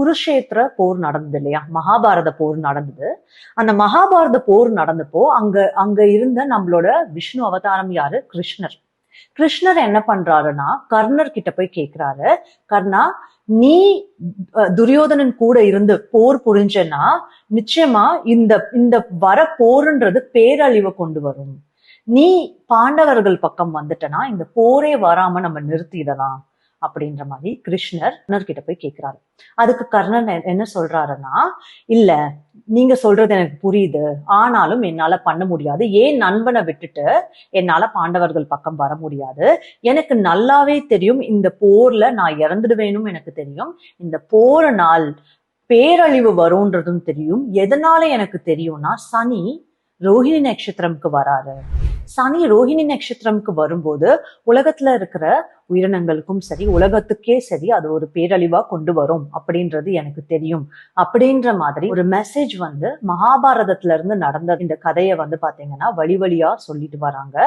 குருஷேத்திர போர் நடந்தது இல்லையா, மகாபாரத போர் நடந்தது. அந்த மகாபாரத போர் நடந்தப்போ அங்க இருந்த நம்மளோட விஷ்ணு அவதாரம் யாரு? கிருஷ்ணர். கிருஷ்ணர் என்ன பண்றாருன்னா கர்ணர் கிட்ட போய் கேக்குறாரு, கர்ணா, நீ துரியோதனன் கூட இருந்து போர் புரிஞ்சனா நிச்சயமா இந்த இந்த வர போருன்றது பேரழிவை கொண்டு வரும். நீ பாண்டவர்கள் பக்கம் வந்துட்டனா இந்த போரே வராம நம்ம நிறுத்திடலாம் அப்படின்ற மாதிரி கிருஷ்ணர் கிட்ட போய் கேட்கிறாரு. அதுக்கு கர்ணன் என்ன சொல்றாருன்னா, இல்ல, நீங்க சொல்றது எனக்கு புரியுது, ஆனாலும் என்னால பண்ண முடியாது. ஏன் நண்பனை விட்டுட்டு என்னால பாண்டவர்கள் பக்கம் வர முடியாது. எனக்கு நல்லாவே தெரியும் இந்த போர்ல நான் இறந்துடுவேனும் எனக்கு தெரியும். இந்த போரனால் பேரழிவு வரும்ன்றதும் தெரியும். எதனால எனக்கு தெரியும்னா, சனி ரோஹிணி நட்சத்திரம்க்கு வராரு. சனி ரோஹிணி நட்சத்திரம்க்கு வரும்போது உலகத்துல இருக்கிற உயிரினங்களுக்கும் சரி, உலகத்துக்கே சரி, அது ஒரு பேரழிவா கொண்டு வரும் அப்படின்றது எனக்கு தெரியும் அப்படின்ற மாதிரி ஒரு மெசேஜ் மகாபாரதத்துல இருந்து நடந்த இந்த கதையை பாத்தீங்கன்னா வழி வழியா சொல்லிட்டு வராங்க.